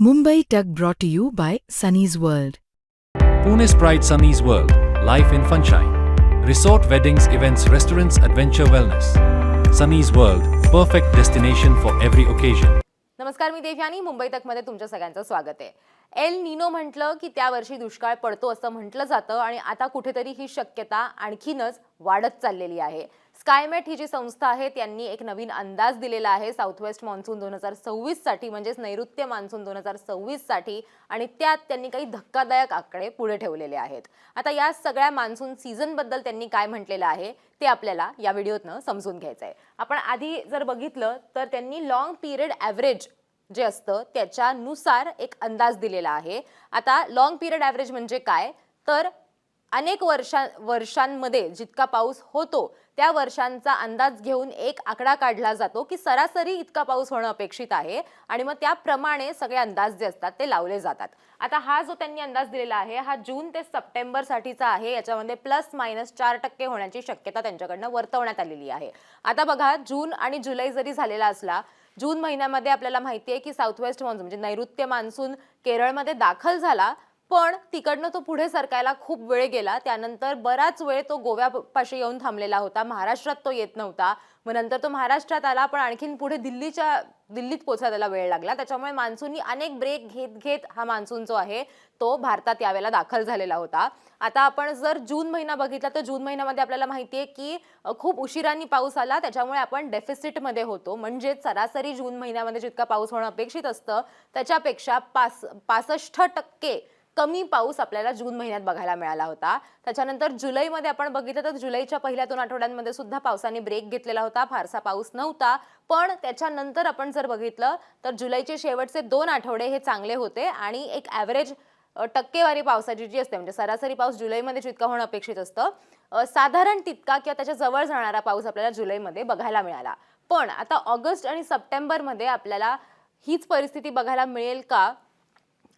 Mumbai Tug brought to you by Sunny's World. Pune's Pride Sunny's World, Life in Funshine. Resort weddings, events, restaurants, adventure wellness. Sunny's World, perfect destination for every occasion. नमस्कार, मी देवयानी. मुंबई तकमध्ये तुमच्या सगळ्यांचं स्वागत आहे. El Nino म्हटलं की त्या वर्षी दुष्काळ पडतो असं म्हटलं जातं आणि आता कुठेतरी ही शक्यता आणखीनच वाढत चाललेली आहे. स्कायमेट ही जी संस्था आहे त्यांनी एक नवीन अंदाज दिलेला आहे साऊथ वेस्ट मान्सून 2026 साठी, म्हणजेच नैऋत्य मान्सून 2026 साठी, आणि त्यात त्यांनी काही धक्कादायक आकडे पुढे ठेवलेले आहेत. आता या सगळ्या मान्सून सीझन बद्दल त्यांनी काय म्हटलेलं आहे ते आपल्याला या व्हिडिओतनं समजून घ्यायचं आहे. आपण आधी जर बघितलं तर त्यांनी लॉंग पिरियड ॲव्हरेज जे असतं त्याच्यानुसार एक अंदाज दिलेला आहे. आता लॉंग पिरियड ॲव्हरेज म्हणजे काय, तर अनेक वर्षांमध्ये जितका पाऊस होतो त्या वर्षांचा अंदाज घेऊन एक आकडा काढला जातो की सरासरी इतका पाऊस होणं अपेक्षित आहे आणि मग त्याप्रमाणे सगळे अंदाज जे असतात ते लावले जातात. आता हा जो त्यांनी अंदाज दिलेला आहे हा जून ते सप्टेंबर साठीचा आहे. याच्यामध्ये +- 4% होण्याची शक्यता त्यांच्याकडनं वर्तवण्यात आलेली आहे. आता बघा, जून आणि जुलै जरी झालेला असला, जून महिन्यामध्ये आपल्याला माहिती आहे की साऊथ वेस्ट मान्सून म्हणजे नैऋत्य मान्सून केरळमध्ये दाखल झाला, पण तिकडनं तो पुढे सरकायला खूप वेळ गेला. त्यानंतर बराच वेळ तो गोव्यापाशी येऊन थांबलेला होता. महाराष्ट्रात तो येत नव्हता. मग नंतर तो महाराष्ट्रात आला, पण आणखीन पुढे दिल्लीत पोहोचायला त्याला वेळ लागला. त्याच्यामुळे मान्सूननी अनेक ब्रेक घेत हा मान्सून जो आहे तो भारतात यावेळेला दाखल झालेला होता. आता आपण जर जून महिना बघितला तर जून महिन्यामध्ये आपल्याला माहिती आहे की खूप उशिरांनी पाऊस आला, त्याच्यामुळे आपण डेफिसिटमध्ये होतो. म्हणजे सरासरी जून महिन्यामध्ये जितका पाऊस होणं अपेक्षित असतं त्याच्यापेक्षा 65% कमी पाऊस आपल्याला जून महिन्यात बघायला मिळाला होता. त्याच्यानंतर जुलैमध्ये आपण बघितलं तर जुलैच्या पहिल्या 2 आठवड्यांमध्ये सुद्धा पावसाने ब्रेक घेतलेला होता. फारसा पाऊस नव्हता, पण त्याच्यानंतर आपण जर बघितलं तर जुलैचे शेवटचे 2 आठवडे हे चांगले होते आणि एक ॲव्हरेज टक्केवारी पावसाची जी असते, म्हणजे सरासरी पाऊस जुलैमध्ये जितका होणं अपेक्षित असतं साधारण तितका किंवा त्याच्या जवळ जाणारा पाऊस आपल्याला जुलैमध्ये बघायला मिळाला. पण आता ऑगस्ट आणि सप्टेंबरमध्ये आपल्याला हीच परिस्थिती बघायला मिळेल का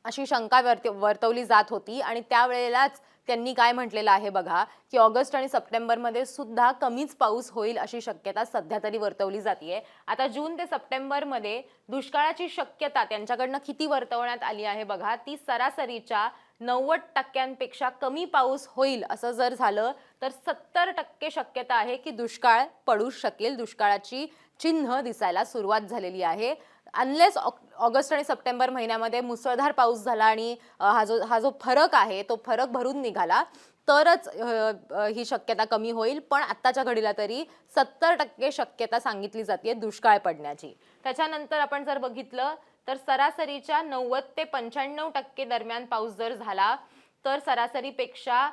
अशी शंका वर्तवली जात होती. आणि त्यावेळेलाच त्यांनी काय म्हटलेलं आहे बघा की ऑगस्ट आणि सप्टेंबरमध्ये सुद्धा कमीच पाऊस होईल अशी शक्यता सध्या तरी वर्तवली जाते. आता जून ते सप्टेंबरमध्ये दुष्काळाची शक्यता त्यांच्याकडनं किती वर्तवण्यात आली आहे बघा, ती सरासरीच्या 90% कमी पाऊस होईल असं जर झालं तर 70% शक्यता आहे की दुष्काळ पडू शकेल. दुष्काळाची चिन्ह दिसायला सुरुवात झालेली आहे. अनलेस ऑगस्ट आणि सप्टेंबर महिन्यामध्ये मुसळधार पाऊस झाला आणि हा जो फरक आहे तो फरक भरून निघाला तरच ही शक्यता कमी होईल. पण आत्ताच्या घडीला तरी 70% शक्यता सांगितली जाते दुष्काळ पडण्याची. त्याच्यानंतर आपण जर बघितलं तर सरासरीच्या 90 ते 95% दरम्यान पाऊस जर झाला तर सरासरीपेक्षा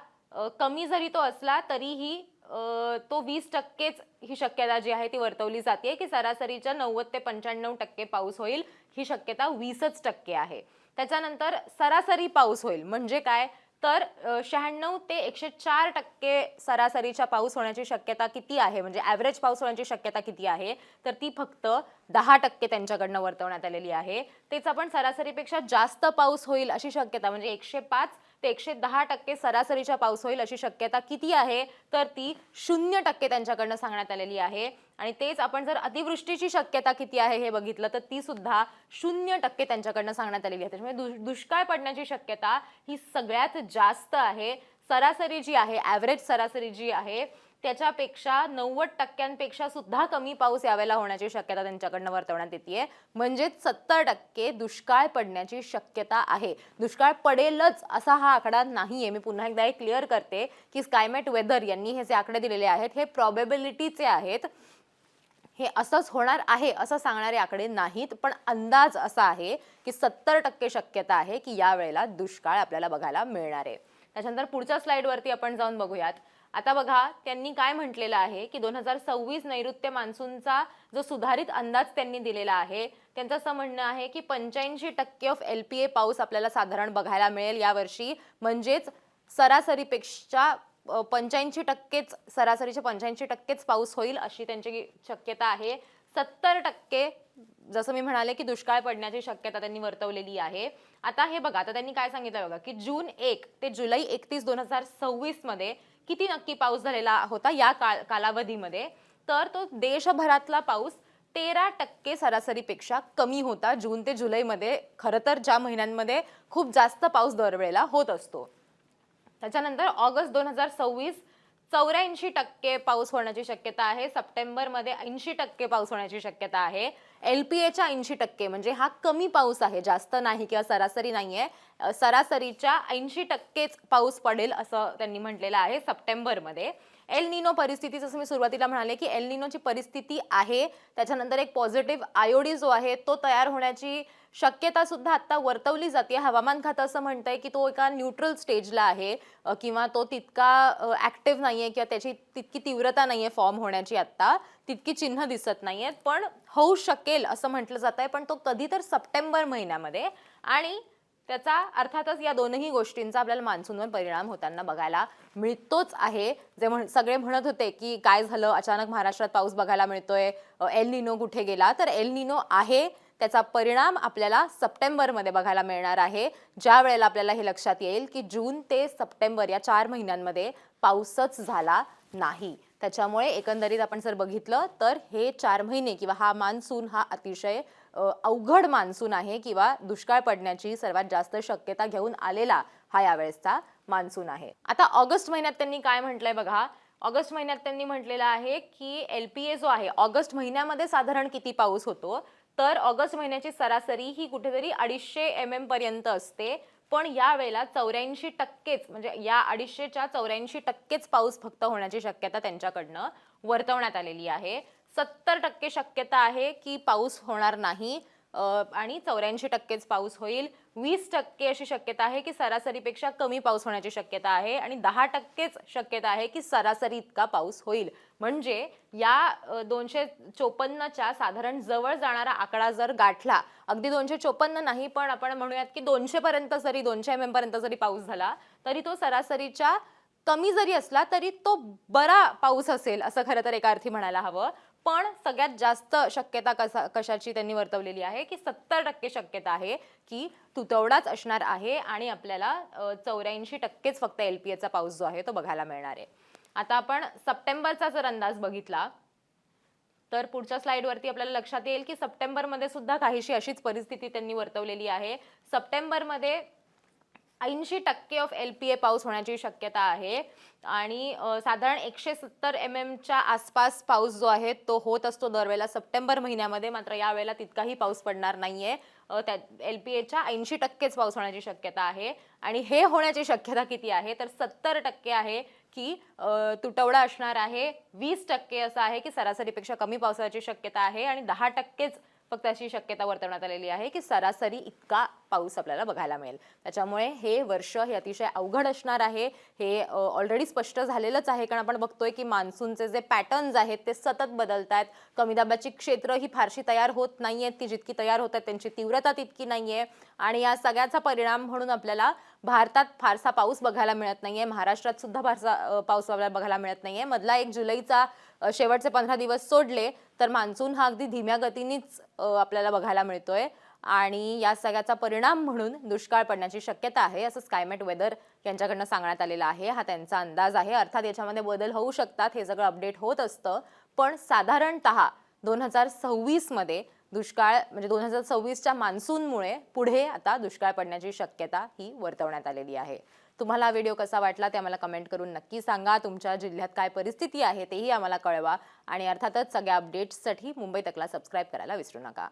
कमी जरी तो असला तरीही तो 20%च ही शक्यता जी आहे ती वर्तवली जाते की सरासरीच्या 90 ते 95% पाऊस होईल. ही शक्यता 20% आहे. त्याच्यानंतर सरासरी पाऊस होईल म्हणजे काय, तर 96 ते 104% सरासरीचा पाऊस होण्याची शक्यता किती आहे, म्हणजे ॲव्हरेज पाऊस होण्याची शक्यता किती आहे, तर ती फक्त 10% त्यांच्याकडनं वर्तवण्यात आलेली आहे. तेच आपण सरासरीपेक्षा जास्त पाऊस होईल अशी शक्यता, म्हणजे 105 ते 110% सरासरीचा पाऊस होईल अशी शक्यता किती आहे, तर ती 0% त्यांच्याकडनं सांगण्यात आलेली आहे. आणि तेच आपण जर अतिवृष्टीची शक्यता किती आहे हे बघितलं तर ती सुद्धा 0% त्यांच्याकडनं सांगण्यात आलेली आहे. त्याच्यामुळे दुष्काळ पडण्याची शक्यता ही सगळ्यात जास्त आहे. सरासरी जी आहे, ॲव्हरेज सरासरी जी आहे त्याच्यापेक्षा 90% सुद्धा कमी पाऊस यावेळेला होण्याची शक्यता त्यांच्याकडनं वर्तवण्यात येते. म्हणजे 70% दुष्काळ पडण्याची शक्यता आहे. दुष्काळ पडेलच असा हा आकडा नाहीये. मी पुन्हा एकदा हे क्लिअर करते की स्कायमेट वेदर यांनी हे जे आकडे दिलेले आहेत हे प्रॉबेबिलिटीचे आहेत. हे असंच होणार आहे असं सांगणारे आकडे नाहीत, पण अंदाज असा आहे की 70% शक्यता आहे की यावेळेला दुष्काळ आपल्याला बघायला मिळणार आहे. त्याच्यानंतर पुढच्या स्लाइडवरती आपण जाऊन बघूयात. आता बघा, त्यांनी काय म्हटलेलं आहे की 2026 नैऋत्य मान्सूनचा जो सुधारित अंदाज त्यांनी दिलेला आहे त्यांचं असं म्हणणं आहे की 85% ऑफ LPA पाऊस आपल्याला साधारण बघायला मिळेल यावर्षी. म्हणजेच सरासरीपेक्षा 85%च, सरासरीच्या 85%च पाऊस होईल अशी त्यांची शक्यता आहे. 70% जसं मी म्हणाले की दुष्काळ पडण्याची शक्यता त्यांनी वर्तवलेली आहे. आता हे बघा, आता त्यांनी काय सांगितलं बघा की जून 1 ते जुलै 31, 2026 मध्ये किती नक्की पाऊस झालेला होता या कालावधीमध्ये, तर तो देशभरातला पाऊस 13% सरासरीपेक्षा कमी होता जून ते जुलैमध्ये. खरं तर ज्या महिन्यांमध्ये खूप जास्त पाऊस दरवेळेला होत असतो. त्याच्यानंतर ऑगस्ट 2026 84% पाऊस होण्याची शक्यता आहे. सप्टेंबरमध्ये 80% पाऊस होण्याची शक्यता आहे. LPAच्या 80% म्हणजे हा कमी पाऊस आहे, जास्त नाही किंवा सरासरी नाहीये. सरासरीच्या 80%च पाऊस पडेल असं त्यांनी म्हटलेलं आहे सप्टेंबरमध्ये. एल निनो परिस्थिती, जसं मी सुरुवातीला म्हणाले की एल निनोची परिस्थिती आहे. त्याच्यानंतर एक पॉझिटिव्ह आयोडी जो आहे तो तयार होण्याची शक्यता सुद्धा आता वर्तवली जाते. हवामान खातं असं म्हणतंय की तो एका न्यूट्रल स्टेजला आहे किंवा तो तितका ऍक्टिव्ह नाहीये किंवा त्याची तितकी तीव्रता नाहीये फॉर्म होण्याची, आता तितकी चिन्ह दिसत नाहीयेत, पण होऊ शकेल असं म्हटलं जात आहे. पण तो कधी तर सप्टेंबर महिन्यामध्ये, आणि त्याचा अर्थातच या दोनही गोष्टींचा आपल्याला मान्सूनवर परिणाम होताना बघायला मिळतोच आहे. जे सगळे म्हणत होते की काय झालं अचानक महाराष्ट्रात पाऊस बघायला मिळतोय, एल निनो कुठे गेला, तर एल निनो आहे. त्याचा परिणाम आपल्याला सप्टेंबरमध्ये बघायला मिळणार आहे, ज्या वेळेला आपल्याला हे लक्षात येईल की जून ते सप्टेंबर या 4 महिन्यांमध्ये पाऊसच झाला नाही. त्याच्यामुळे एकंदरीत आपण जर बघितलं तर हे 4 महिने किंवा हा मान्सून हा अतिशय अवघड मान्सून आहे किंवा दुष्काळ पडण्याची सर्वात जास्त शक्यता घेऊन आलेला हा यावेळेसचा मान्सून आहे. आता ऑगस्ट महिन्यात त्यांनी काय म्हटलंय बघा. ऑगस्ट महिन्यात त्यांनी म्हटलेलं आहे की LPA जो आहे, ऑगस्ट महिन्यामध्ये साधारण किती पाऊस होतो, तर ऑगस्ट महिन्याची सरासरी ही कुठेतरी 250 mm पर्यंत असते. पण या वेळेला 84%च, म्हणजे या 250च्या 84%च पाऊस फक्त होण्याची शक्यता त्यांच्याकडनं वर्तवण्यात आलेली आहे. 70% शक्यता आहे की पाऊस होणार नाही आणि 84%च पाऊस होईल. 20% अशी शक्यता आहे की सरासरीपेक्षा कमी पाऊस होण्याची शक्यता आहे आणि 10%च शक्यता आहे की सरासरी इतका पाऊस होईल. म्हणजे या 254च्या साधारण जवळ जाणारा आकडा जर गाठला, अगदी 254 नाही पण आपण म्हणूयात की 200 पर्यंत जरी, 200 mm पर्यंत जरी पाऊस झाला तरी तो सरासरीच्या कमी जरी असला तरी तो बरा पाऊस असेल असं खरं तर एका अर्थी म्हणायला हवं. पण सगळ्यात जास्त शक्यता कशाची त्यांनी वर्तवलेली आहे की 70% शक्यता आहे की तुतवडाच असणार आहे आणि आपल्याला 84%च फक्त LPAचा पाऊस जो आहे तो बघायला मिळणार आहे. आता आपण सप्टेंबरचा जर अंदाज बघितला तर पुढच्या स्लाइडवरती आपल्याला लक्षात येईल की सप्टेंबरमध्ये सुद्धा काहीशी अशीच परिस्थिती त्यांनी वर्तवलेली आहे. सप्टेंबरमध्ये 80% ऑफ LPA पाऊस होण्याची शक्यता आहे आणि साधारण 170 mmच्या आसपास पाऊस जो आहे तो होत असतो दरवेळेला सप्टेंबर महिन्यामध्ये. मात्र यावेळेला तितकाही पाऊस पडणार नाहीये. त्या LPAच्या 80%च पाऊस होण्याची शक्यता आहे. आणि हे होण्याची शक्यता किती आहे तर 70% आहे की तुटवडा असणार आहे. 20% असं आहे की सरासरीपेक्षा कमी पावसाची शक्यता आहे आणि 10%च फक्त अशी शक्यता वर्तवण्यात आलेली आहे की सरासरी इतका पाऊस आपल्याला बघायला मिळेल. त्याच्यामुळे हे वर्ष हे अतिशय अवघड असणार आहे. हे ऑलरेडी स्पष्ट झालेलंच आहे, कारण आपण बघतोय की मान्सूनचे जे पॅटर्न्स आहेत ते सतत बदलत आहेत. कमी दाबाची क्षेत्र ही फारशी तयार होत नाहीयेत, ती जितकी तयार होत आहेत त्यांची तीव्रता तितकी नाहीये आणि या सगळ्याचा परिणाम म्हणून आपल्याला भारतात फारसा पाऊस बघायला मिळत नाहीये. महाराष्ट्रात सुद्धा फारसा पाऊस आपल्याला बघायला मिळत नाहीये. मधला 1 जुलैचा शेवटचे 15 दिवस सोडले तर मान्सून हा अगदी धीम्या गतीनेच आपल्याला बघायला मिळतोय आणि या सगळ्याचा परिणाम म्हणून दुष्काळ पडण्याची शक्यता आहे असं स्कायमेट वेदर यांच्याकडनं सांगण्यात आलेलं आहे. हा त्यांचा अंदाज आहे. अर्थात याच्यामध्ये बदल होऊ शकतात, हे सगळं अपडेट होत असतं, पण साधारणतः 2026 मध्ये दुष्काळ म्हणजे 2026च्या मान्सूनमुळे पुढे आता दुष्काळ पडण्याची शक्यता ही वर्तवण्यात आलेली आहे. तुम्हाला हा व्हिडिओ कसा वाटला ते आम्हाला कमेंट करून नक्की सांगा. तुमच्या जिल्ह्यात काय परिस्थिती आहे तेही आम्हाला कळवा आणि अर्थातच सगळ्या अपडेट्ससाठी मुंबई तकला सबस्क्राईब करायला विसरू नका.